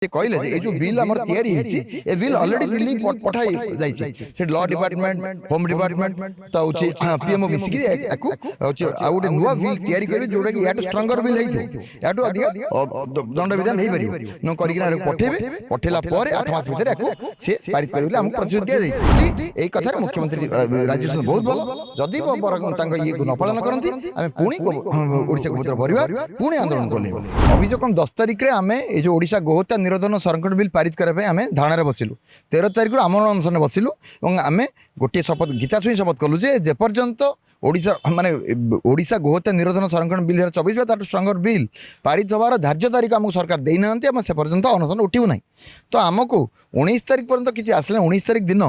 से कहले जे जो बिल हमर तैयारी हेछि ए बिल ऑलरेडी दिल्ली पठाई जाई छै से लॉ डिपार्टमेंट होम डिपार्टमेंट त होछि पीएमओ मिसिकि एकु होछि आ गोटे नुवा बिल तैयारी करबे जोडा कि याटो स्ट्रांगर बिल हेछि याटो अधिक दंड विधान हेइ परिबो न करिकिना पठेबे पठेला परे 8 मास भीतर एकु से पारित करबे हम प्रतिश्रुति दिया जाई एई कथा मुख्यमंत्री राज्य बहुत भलो जदी तांग ये न पालन करंती आमे पुणी ओडिसा गोत्र परिवार पुणी आंदोलन कोले अभियोग 10 तारिख रे आमे ए जो ओडिसा गोहत्या निरोधन संरक्षण बिल पारित करने आम धारणा बसिलु 13 तारिख आमरण अनशन बसिलु और आम गोटे शपथ गीता छुई शपथ कलु जे पर्यंत ओडिशा माने ओडिशा गोहत्या निरोधन संरक्षण बिल 2024 तार स्ट्रंगर बिल पारित होवार धार्य तारीख आमको सरकार देना आम से पर्यंत अनशन उठू ना तो आमको 19 तारिख पर्यंत किसी आसले 19 तारिख दिन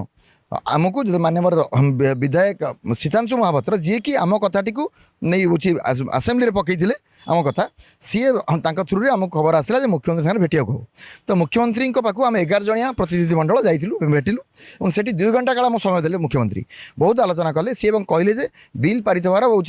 आमको माननीय विधायक सीतांशु महापात्र जी कि आम कथाटी को नहीं हूँ आसेम्बली पकई आम कथा सी थ्रु आम खबर आसला मुख्यमंत्री सागर भेटिया हो तो मुख्यमंत्री पाखु आम 11 जणिया प्रतिनिधि मंडल जाइलु भेटिलु और सेठी 2 घंटा काल समय देले मुख्यमंत्री बहुत आलोचना कले सी कहले जे बिल पारित होवार हूँ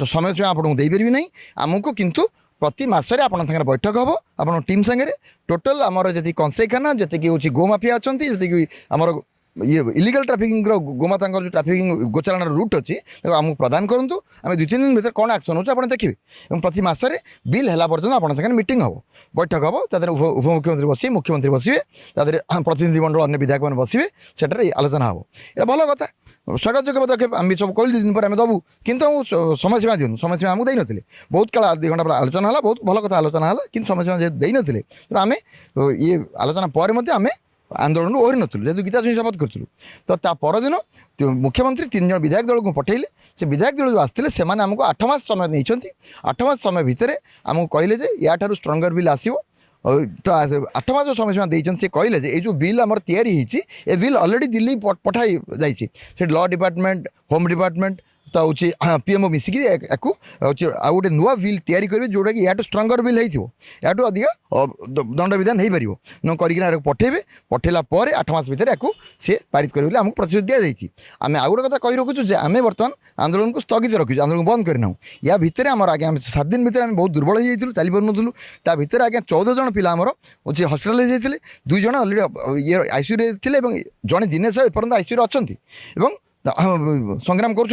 समय सीमा आपको देपारि ना आमको किंतु प्रति मासरे आपन संगे बैठक हम आप टीम संगे टोटल आमर जी कंसेखाना जी हूँ गोमाफिया अच्छा जी आमर ये इलिगल ट्राफिकिंग गोमाता जो ट्राफिकिंग गोचालाण रूट अच्छी आमको प्रदान करूँ आम 2-3 दिन भर कौन एक्शन हो देखिए और प्रति मासरे बिल है पर्यटन आप मीटिंग हम बैठक हम तादर उपमुख्यमंत्री बस मुख्यमंत्री बसवे तादर प्रतिनिधि मंडल अन्य विधायक मैंने बसवे से आलोचना हम ये भल कथा स्वागत योग्य पदक्षेप आम सब कहलु 2 दिन पर आम दबू कितु समय सीमा दिखाँ समय सीमा आमको देते बहुत काल 2 घंटा आलोचना है बहुत भल कथा आलोचना है कि समय सीमा देते तो आम ये आलोचना पर आम आंदोलन ओहरी नुँ जेहतु गीता छुई शपथ करूँ तो ता परदिन मुख्यमंत्री 3 जन विधायक दल को पठेले से विधायक दल जो आसते से आमको 8 मास समय नहीं 8 मास समय भितर आमको कहले जे या स्ट्रंगर बिल आसो तो 8 मास जो समय सीमा देते से कहले जे जो बिल आमर तैयारी होती ए बिल ऑलरेडी दिल्ली पठाई जाइए लॉ डिपार्टमेंट होम डिपार्टमेंट तो हूँ पीएमओ मिसिकी एक गोटे नुआ बिल तैयारी करेंगे जोटा कि याटो स्ट्रंगर बिल हो अधिक दंड विधान हो पार न करिकिना पठेबे पठेला परे 8 मास भीतर एक से पारित करेंगे आमको प्रतिश्रुति दिया जाइए आम आउ गोटे कथा कही रखुचु जे आम बर्तमान आंदोलन को स्थगित रखीचु आंदोलन बंद करना या भितर आम आगे 7 दिन भीतर आम बहुत दुर्बल हो जाइए चली पार्नु ता भीतर आगे 14 जन पिला आमर हूँ हस्पिटालाइज होते 2 जन अलरेडी ये आईसीयू थे जड़े दिनेश एपर्यंत आईसीयू अच्छा संग्राम कर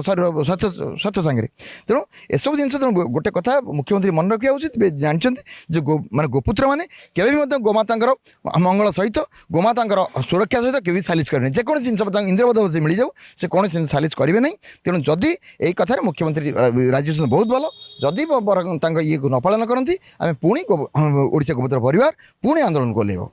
स्वास्थ्य सांगे तेणु एसबू जिन गोटे कथा मुख्यमंत्री मन रखा उचित जानते जो माने गोपुत्र मैंने केवे गोमाता मंगल सहित गोमाता सुरक्षा सहित के सालिश करें जेको जिन इंद्रबोध मिल जाऊ से कौन सालिश करेंगे ना तेणु जदि यही कथार मुख्यमंत्री राज्य बहुत भल जदि ये न पालन करती आम पुणी ओडिशा गोपत्र परिवार पुणी आंदोलन को